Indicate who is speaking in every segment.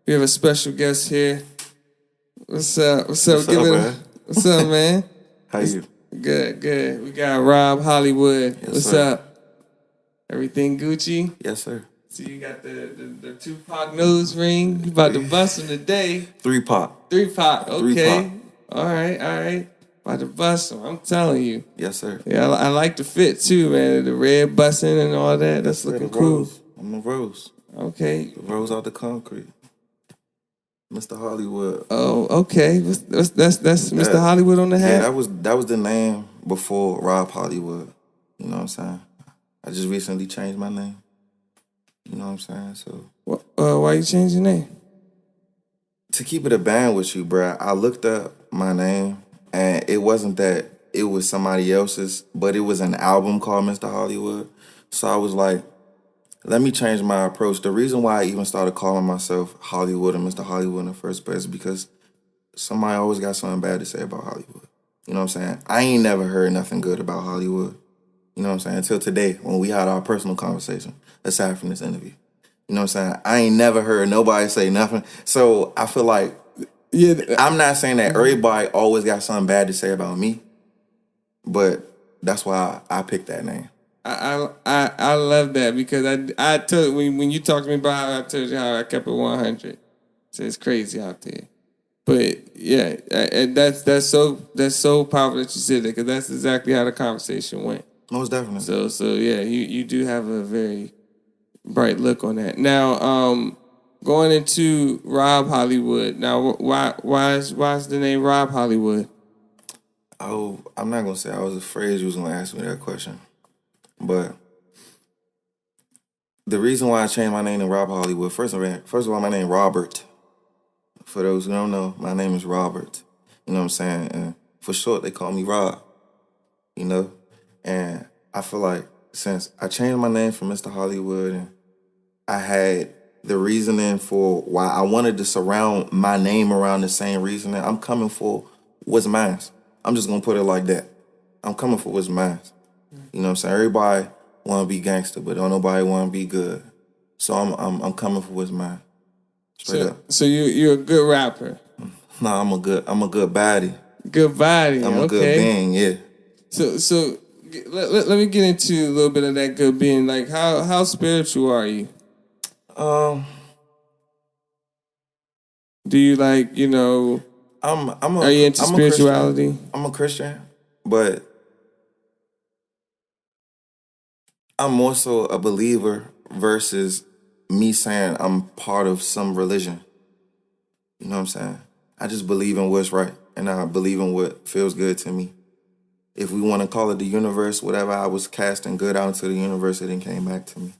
Speaker 1: We have a special guest here. What's up? What's up?
Speaker 2: What's up, man?
Speaker 1: What's up, man?
Speaker 2: How you?
Speaker 1: Good. We got Robb Hollywood.
Speaker 2: Yes,
Speaker 1: What's
Speaker 2: sir.
Speaker 1: up? Everything Gucci?
Speaker 2: Yes, sir.
Speaker 1: So you got the Tupac nose ring. You about to bust him today.
Speaker 2: 3 pop.
Speaker 1: 3 Pac. Okay.
Speaker 2: 3 Pac.
Speaker 1: All right. About to bust him. I'm telling you.
Speaker 2: Yes, sir.
Speaker 1: Yeah, I like the fit too, man. The red busting and all that. That's looking cool.
Speaker 2: Rose. I'm a rose.
Speaker 1: Okay.
Speaker 2: The rose out the concrete. Mr. Hollywood.
Speaker 1: Oh, okay. That's Mr. Hollywood on the hat.
Speaker 2: Yeah, that was the name before Robb Hollywood. You know what I'm saying? I just recently changed my name. You know what I'm saying? So
Speaker 1: Why you change your name?
Speaker 2: to keep it a band with you, bruh, I looked up my name and it wasn't that it was somebody else's, but it was an album called Mr. Hollywood. So I was like, let me change my approach. The reason why I even started calling myself Hollywood and Mr. Hollywood in the first place is because somebody always got something bad to say about Hollywood. You know what I'm saying? I ain't never heard nothing good about Hollywood. You know what I'm saying? Until today, when we had our personal conversation, aside from this interview. You know what I'm saying? I ain't never heard nobody say nothing. So I feel like, I'm not saying that everybody always got something bad to say about me, but that's why I picked that name.
Speaker 1: I love that because I told when you talked to me about how I told you how I kept it 100. So it's crazy out there. But yeah, and that's so powerful that you said that because that's exactly how the conversation went.
Speaker 2: Most definitely.
Speaker 1: So yeah, you do have a very bright look on that. Now, going into Robb Hollywood. Now, why is the name Robb Hollywood?
Speaker 2: Oh, I'm not gonna say I was afraid you was gonna ask me that question, but the reason why I changed my name to Robb Hollywood, first of all, my name is Robert. For those who don't know, my name is Robert. You know what I'm saying? And for short, they call me Rob. You know? And I feel like since I changed my name from Mr. Hollywood and I had the reasoning for why I wanted to surround my name around the same reasoning, I'm coming for what's mine. I'm just going to put it like that. I'm coming for what's mine. You know what I'm saying? Everybody want to be gangster, but don't nobody want to be good. So I'm coming for what's mine. Straight up.
Speaker 1: So you're a good rapper.
Speaker 2: Nah, I'm a good baddie.
Speaker 1: Good body.
Speaker 2: I'm a good being, yeah.
Speaker 1: So let me get into a little bit of that good being. Like how spiritual are you? Do you like, are you into spirituality?
Speaker 2: I'm a Christian, but I'm more so a believer versus me saying I'm part of some religion. You know what I'm saying? I just believe in what's right, and I believe in what feels good to me. If we want to call it the universe, whatever I was casting good out into the universe, it then came back to me.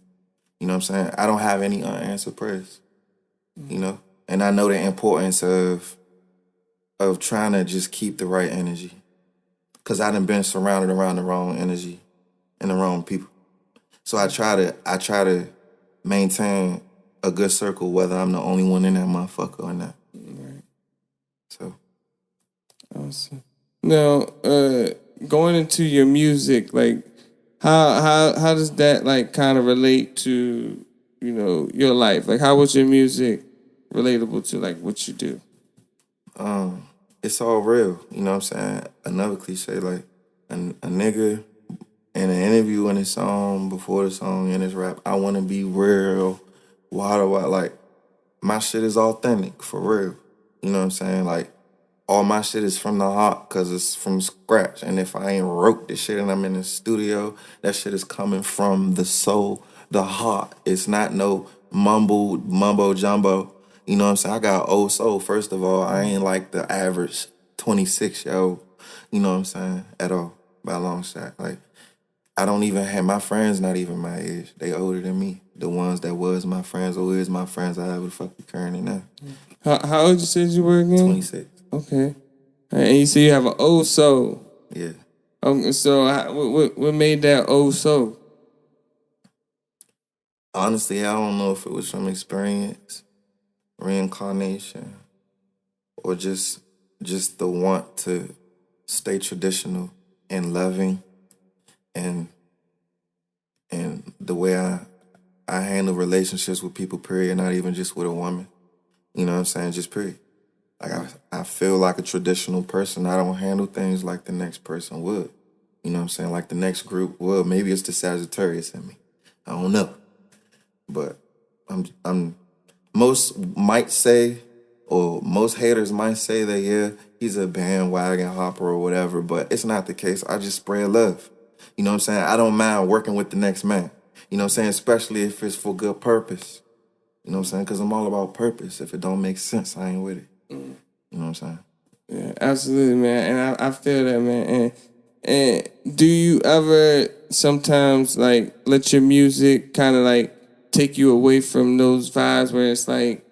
Speaker 2: You know what I'm saying? I don't have any unanswered prayers, you know? And I know the importance of trying to just keep the right energy. Because I done been surrounded around the wrong energy and the wrong people. So I try to maintain a good circle, whether I'm the only one in that motherfucker or not.
Speaker 1: Right.
Speaker 2: So.
Speaker 1: Awesome. Now, going into your music, like how does that like kind of relate to, your life? Like how was your music relatable to like what you do?
Speaker 2: It's all real, you know what I'm saying? Another cliche, like a nigga in an interview in his song, before the song, in his rap, I want to be real, like, my shit is authentic, for real. You know what I'm saying? Like, all my shit is from the heart, because it's from scratch. And if I ain't wrote this shit and I'm in the studio, that shit is coming from the soul, the heart. It's not no mumbo jumbo. You know what I'm saying? I got old soul, first of all. I ain't like the average 26-year-old, you know what I'm saying, at all, by a long shot. Like, I don't even have, my friends not even my age. They older than me. The ones that was my friends or is my friends, I have the fuck currently now.
Speaker 1: How old you said you were again?
Speaker 2: 26.
Speaker 1: Okay. And you say you have an old soul.
Speaker 2: Yeah.
Speaker 1: So what made that old soul?
Speaker 2: Honestly, I don't know if it was from experience, reincarnation, or just the want to stay traditional and loving, and the way I handle relationships with people, period, not even just with a woman. You know what I'm saying? Just period. Like I feel like a traditional person. I don't handle things like the next person would. You know what I'm saying? Like the next group would. Maybe it's the Sagittarius in me. I don't know. But I'm most might say, or most haters might say that yeah, he's a bandwagon hopper or whatever, but it's not the case. I just spread love. You know what I'm saying? I don't mind working with the next man. You know what I'm saying? Especially if it's for good purpose. You know what I'm saying? Because I'm all about purpose. If it don't make sense, I ain't with it. You know what I'm saying?
Speaker 1: Yeah, absolutely, man. And I feel that, man. And do you ever sometimes like let your music kind of like take you away from those vibes where it's like,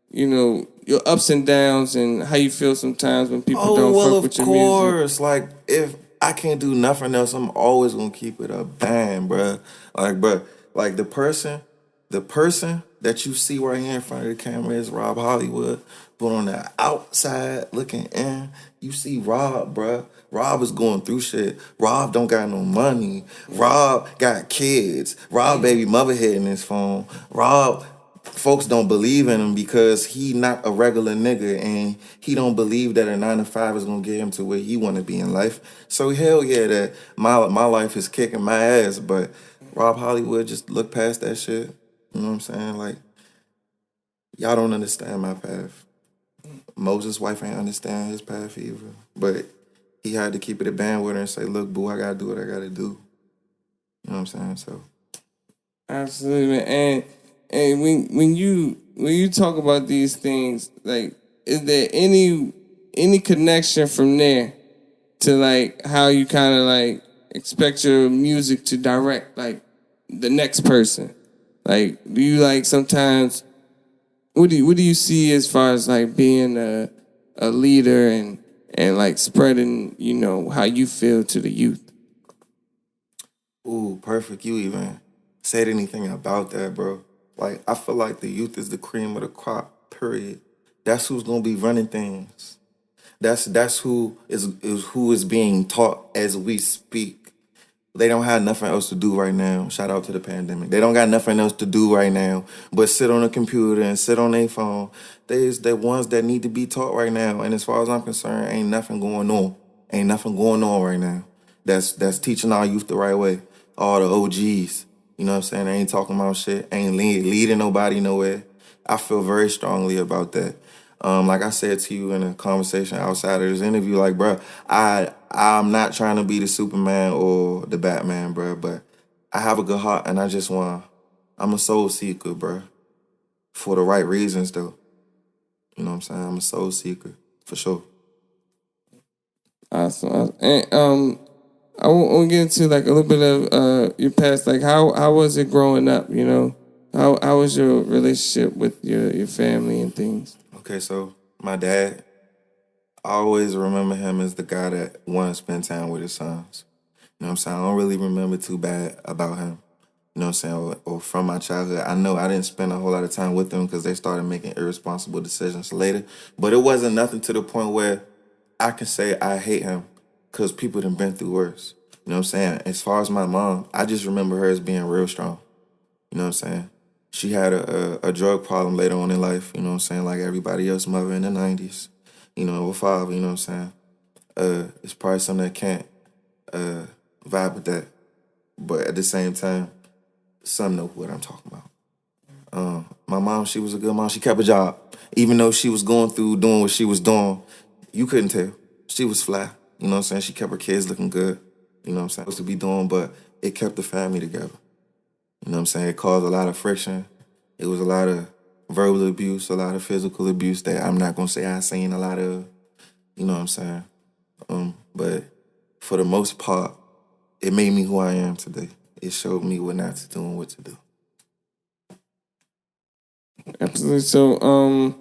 Speaker 1: you know, your ups and downs and how you feel sometimes when people
Speaker 2: Oh,
Speaker 1: don't
Speaker 2: well,
Speaker 1: fuck
Speaker 2: of
Speaker 1: with your music?
Speaker 2: course. Like, if I can't do nothing else, I'm always gonna keep it a bang, bruh. Like, bruh, like the person that you see right here in front of the camera is Robb Hollywood. But on the outside looking in, you see Rob, bruh. Rob is going through shit. Rob don't got no money. Rob got kids. Rob baby mother hitting his phone. Rob folks don't believe in him because he not a regular nigga and he don't believe that a 9 to 5 is gonna get him to where he wanna be in life. So hell yeah, that my life is kicking my ass, but Rob Hollywood just look past that shit. You know what I'm saying? Like, y'all don't understand my path. Moses' wife ain't understand his path either. But he had to keep it a band with her and say, look, boo, I gotta do what I gotta do. You know what I'm saying? So
Speaker 1: Absolutely, man. And when you talk about these things, like, is there any connection from there to like how you kind of like expect your music to direct like the next person? Like, do you like sometimes what do you see as far as like being a leader and like spreading, you know, how you feel to the youth?
Speaker 2: ooh, perfect. You even said anything about that, bro. Like, I feel like the youth is the cream of the crop, period. That's who's gonna be running things. That's who is being taught as we speak. They don't have nothing else to do right now. Shout out to the pandemic. They don't got nothing else to do right now but sit on a computer and sit on their phone. There's the ones that need to be taught right now. And as far as I'm concerned, ain't nothing going on. Ain't nothing going on right now. That's teaching our youth the right way. All the OGs. You know what I'm saying? They ain't talking about shit. Ain't leading nobody nowhere. I feel very strongly about that. Like I said to you in a conversation outside of this interview, like, bro, I'm not trying to be the Superman or the Batman, bro, but I have a good heart and I just want. I'm a soul seeker, bro, for the right reasons, though. You know what I'm saying? I'm a soul seeker for sure.
Speaker 1: Awesome. And I want to get into like a little bit of your past. Like how was it growing up? You know, how was your relationship with your family and things?
Speaker 2: Okay, so my dad, I always remember him as the guy that wanted to spend time with his sons. You know what I'm saying? I don't really remember too bad about him. You know what I'm saying? Or from my childhood. I know I didn't spend a whole lot of time with them because they started making irresponsible decisions later. But it wasn't nothing to the point where I can say I hate him because people done been through worse. You know what I'm saying? As far as my mom, I just remember her as being real strong. You know what I'm saying? She had a drug problem later on in life, you know what I'm saying, like everybody else mother in the 90s. You know, with father, you know what I'm saying? It's probably something that can't vibe with that. But at the same time, some know what I'm talking about. My mom, she was a good mom. She kept a job. Even though she was going through doing what she was doing, you couldn't tell. She was fly. You know what I'm saying? She kept her kids looking good. You know what I'm saying? Supposed to be doing, but it kept the family together. You know what I'm saying? It caused a lot of friction. It was a lot of verbal abuse, a lot of physical abuse that I'm not gonna say I seen a lot of. You know what I'm saying? But for the most part, it made me who I am today. It showed me what not to do and what to do.
Speaker 1: Absolutely. So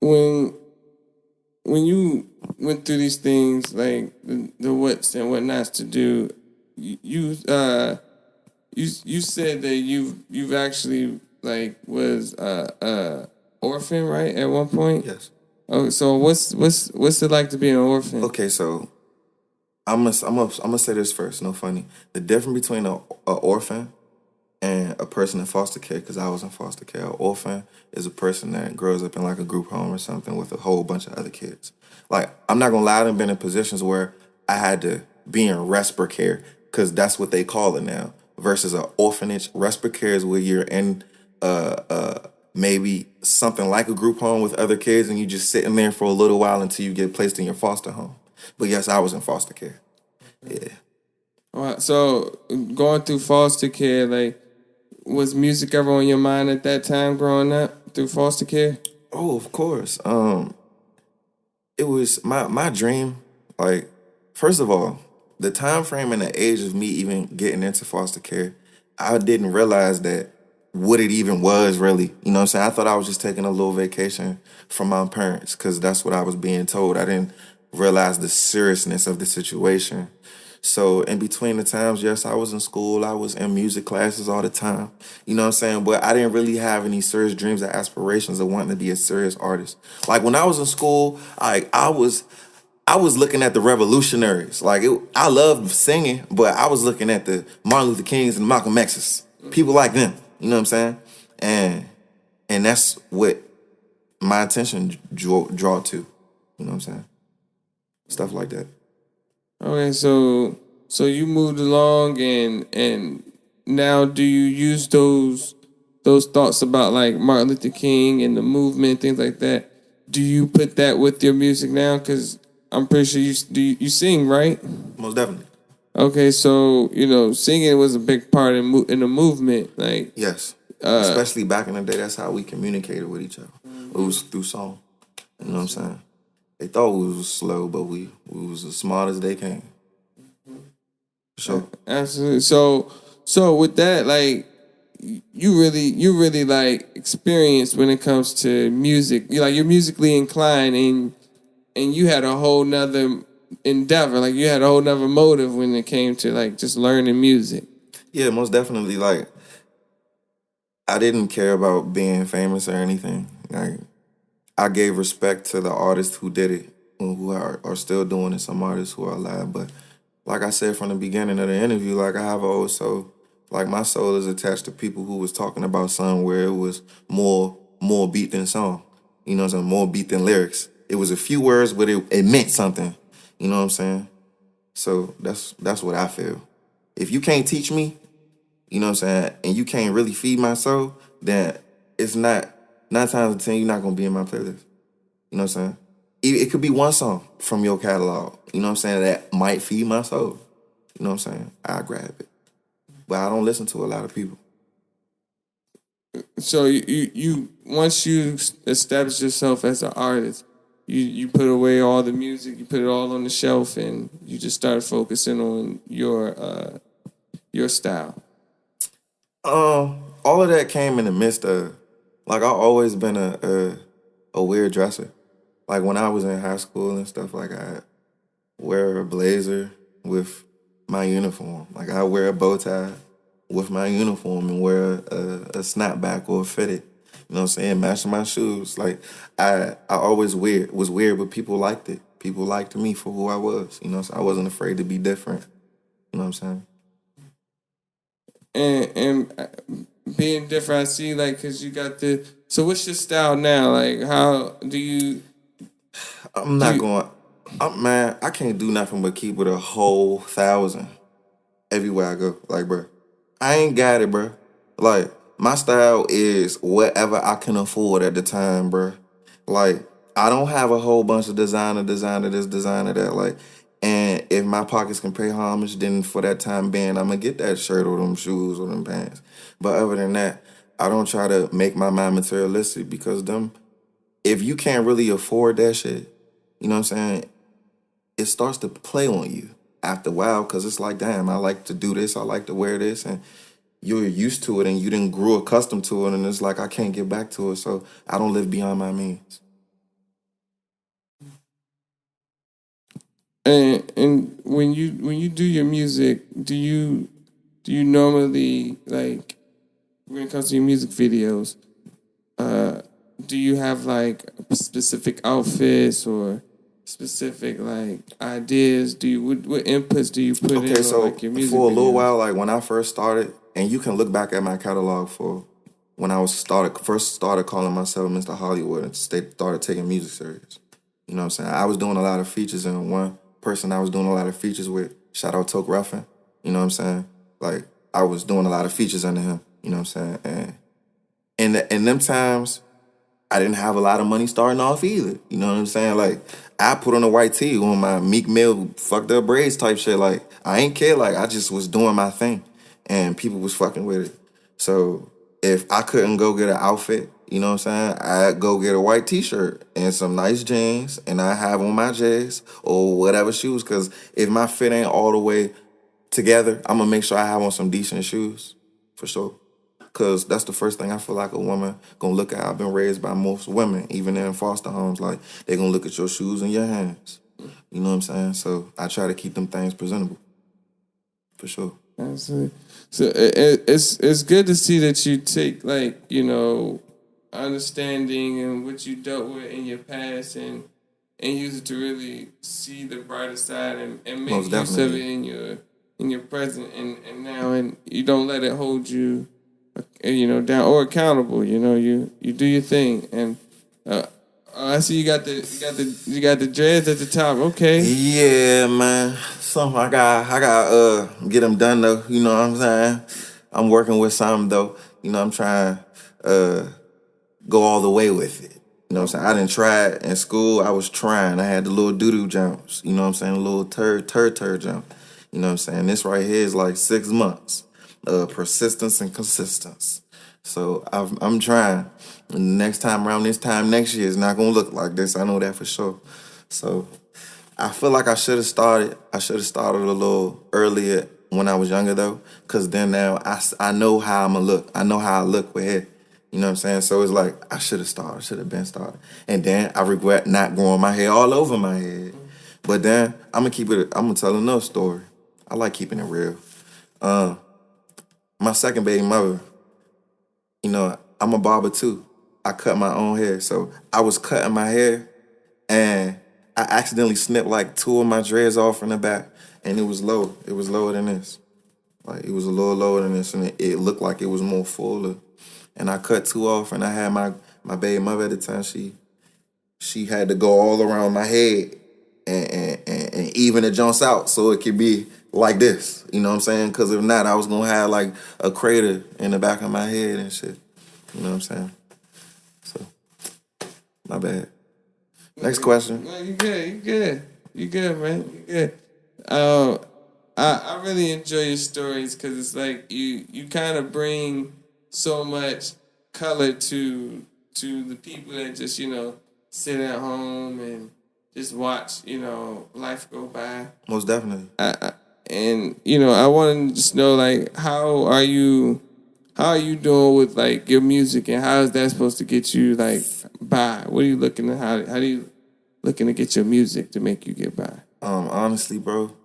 Speaker 1: when when you went through these things like the what's and what nots to do, you said that you've actually like was orphan, right, at one point.
Speaker 2: Yes.
Speaker 1: Oh, so what's it like to be an orphan?
Speaker 2: Okay, so I'm gonna say this first. No funny. The difference between a orphan and a person in foster care, because I was in foster care. An orphan is a person that grows up in like a group home or something with a whole bunch of other kids. Like, I'm not gonna lie, I've been in positions where I had to be in respite care, because that's what they call it now, versus an orphanage. Respite care is where you're in maybe something like a group home with other kids, and you just sitting there for a little while until you get placed in your foster home. But yes, I was in foster care. Yeah.
Speaker 1: Wow. So going through foster care, like, was music ever on your mind at that time growing up through foster care?
Speaker 2: Oh, of course. It was my dream. Like, first of all, the time frame and the age of me even getting into foster care, I didn't realize that what it even was really. You know what I'm saying? I thought I was just taking a little vacation from my parents because that's what I was being told. I didn't realize the seriousness of the situation. So in between the times, yes, I was in school, I was in music classes all the time. You know what I'm saying? But I didn't really have any serious dreams or aspirations of wanting to be a serious artist. Like when I was in school, I was looking at the revolutionaries. I loved singing, but I was looking at the Martin Luther Kings and Malcolm X's. People like them. You know what I'm saying? And that's what my attention draw to. You know what I'm saying? Stuff like that.
Speaker 1: Okay, so you moved along, and now do you use those thoughts about like Martin Luther King and the movement, things like that? Do you put that with your music now? Because I'm pretty sure you sing, right?
Speaker 2: Most definitely.
Speaker 1: Okay, so singing was a big part in the movement. Like,
Speaker 2: Yes. Especially back in the day, that's how we communicated with each other. It was through song. You know what I'm saying? They thought we was slow, but we was as smart as they came. For sure.
Speaker 1: absolutely. So with that, like, you really like experienced when it comes to music. You're musically inclined, and you had a whole nother endeavor. Like, you had a whole nother motive when it came to like just learning music.
Speaker 2: Yeah, most definitely. Like, I didn't care about being famous or anything. Like, I gave respect to the artists who did it, who are still doing it. Some artists who are alive, but like I said from the beginning of the interview, like, I have an old soul. Like, my soul is attached to people who was talking about something where it was more beat than song. You know what I'm saying? More beat than lyrics. It was a few words, but it meant something. You know what I'm saying? So that's what I feel. If you can't teach me, you know what I'm saying, and you can't really feed my soul, then it's not, 9 times out of 10, you're not gonna be in my playlist. You know what I'm saying? It could be one song from your catalog, you know what I'm saying, that might feed my soul. You know what I'm saying? I grab it. But I don't listen to a lot of people.
Speaker 1: So you once you establish yourself as an artist, you put away all the music, you put it all on the shelf, and you just start focusing on your style.
Speaker 2: All of that came in the midst of, like, I always been a weird dresser. Like, when I was in high school and stuff, like, I wear a blazer with my uniform. Like, I wear a bow tie with my uniform and wear a snapback or a fitted. You know what I'm saying? Matching my shoes. Like, I always was weird, but people liked it. People liked me for who I was. You know, so I wasn't afraid to be different. You know what I'm saying?
Speaker 1: And being different, I see, like, because you got the. So what's your style now? Like, how do you?
Speaker 2: I'm not going. Man, I can't do nothing but keep it a whole 1,000 everywhere I go. Like, bro, I ain't got it, bro. Like, my style is whatever I can afford at the time, bro. Like, I don't have a whole bunch of designer this, designer that. Like, and if my pockets can pay homage, then for that time being, I'm gonna get that shirt or them shoes or them pants. But other than that, I don't try to make my mind materialistic, because if you can't really afford that shit, you know what I'm saying, it starts to play on you after a while, because it's like, damn, I like to do this, I like to wear this, and you're used to it and you didn't grow accustomed to it, and it's like, I can't get back to it, so I don't live beyond my means.
Speaker 1: And when you do your music, do you normally, like, when it comes to your music videos, do you have like specific outfits or specific like ideas? What inputs do you put
Speaker 2: Okay,
Speaker 1: in on
Speaker 2: so
Speaker 1: like your music
Speaker 2: for a little
Speaker 1: videos?
Speaker 2: while, like when I first started, and you can look back at my catalog for when I was first started calling myself Mr. Hollywood and started taking music serious. You know what I'm saying? I was doing a lot of features, and one person I was doing a lot of features with, shout out Toke Ruffin, you know what I'm saying? Like, I was doing a lot of features under him, you know what I'm saying? And in them times, I didn't have a lot of money starting off either. You know what I'm saying? Like, I put on a white tee on my Meek Mill fucked up braids type shit. Like, I ain't care. Like, I just was doing my thing, and people was fucking with it. So if I couldn't go get an outfit, you know what I'm saying, I'd go get a white t-shirt and some nice jeans, and I have on my J's or whatever shoes. Because if my fit ain't all the way together, I'm going to make sure I have on some decent shoes, for sure. Because that's the first thing I feel like a woman gonna look at. I've been raised by most women, even in foster homes, like, they gonna look at your shoes and your hands. You know what I'm saying? So I try to keep them things presentable, for sure.
Speaker 1: Absolutely. So it's good to see that you take, like, you know, understanding and what you dealt with in your past and use it to really see the brighter side and make
Speaker 2: Most
Speaker 1: use of
Speaker 2: definitely.
Speaker 1: it in your present and now, and you don't let it hold you, you know, down or accountable. You know, you do your thing, and I see you got the dreads at the top. Okay,
Speaker 2: Yeah, man. Something I got get them done though. You know what I'm saying? I'm working with something though. You know, I'm trying go all the way with it. You know what I'm saying? I didn't try it in school. I was trying. I had the little doo-doo jumps. You know what I'm saying? A little turd jump. You know what I'm saying? This right here is like 6 months. Persistence and consistency. So I'm trying. And next time around this time next year, it's not going to look like this. I know that for sure. So I feel like I should have started. I should have started a little earlier when I was younger though. Because then now I know how I'm going to look. I know how I look with hair. You know what I'm saying? So it's like, I should have started, should have been started. And then I regret not growing my hair all over my head. But then I'm gonna tell another story. I like keeping it real. My second baby mother, you know, I'm a barber too. I cut my own hair. So I was cutting my hair and I accidentally snipped like 2 of my dreads off from the back, and it was low. It was lower than this. Like, it was a little lower than this, and it looked like it was more fuller. And I cut 2 off, and I had my baby mother at the time. She had to go all around my head and even it jumps out so it could be like this. You know what I'm saying? Because if not, I was gonna have like a crater in the back of my head and shit. You know what I'm saying? So, my bad. Next question.
Speaker 1: no, you good, man, you good. I really enjoy your stories because it's like you kind of bring so much color to the people that just, you know, sit at home and just watch, you know, life go by.
Speaker 2: Most definitely.
Speaker 1: And you know, I want to just know, like, how are you doing with like your music, and how is that supposed to get you like by? What are you looking at? How do you looking to get your music to make you get by?
Speaker 2: Honestly, bro,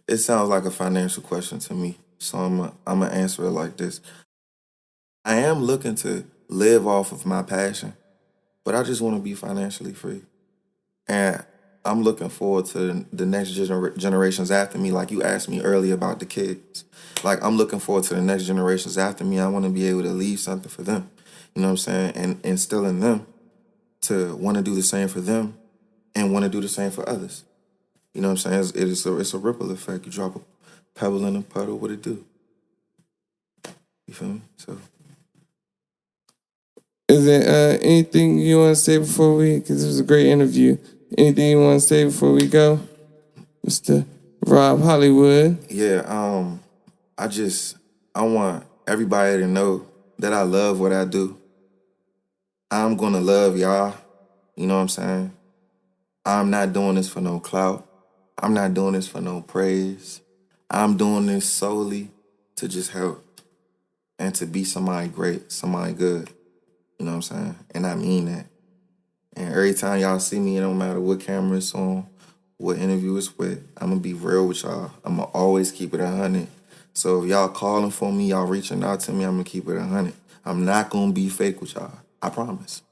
Speaker 2: it sounds like a financial question to me. So I'm gonna answer it like this. I am looking to live off of my passion, but I just want to be financially free. And I'm looking forward to the next generations after me. Like you asked me earlier about the kids. Like, I'm looking forward to the next generations after me. I want to be able to leave something for them. You know what I'm saying? And instill in them to want to do the same for them and want to do the same for others. You know what I'm saying? It's a ripple effect. You drop a pebble in a puddle, what it do? You feel me? So
Speaker 1: Is there anything you want to say before we? Because it was a great interview. Anything you want to say before we go, Mr. Robb Hollywood?
Speaker 2: yeah, I want everybody to know that I love what I do. I'm gonna love y'all. You know what I'm saying? I'm not doing this for no clout. I'm not doing this for no praise. I'm doing this solely to just help and to be somebody great, somebody good. You know what I'm saying? And I mean that. And every time y'all see me, it don't matter what camera it's on, what interview it's with, I'm gonna be real with y'all. I'm gonna always keep it 100. So if y'all calling for me, y'all reaching out to me, I'm gonna keep it 100. I'm not gonna be fake with y'all. I promise.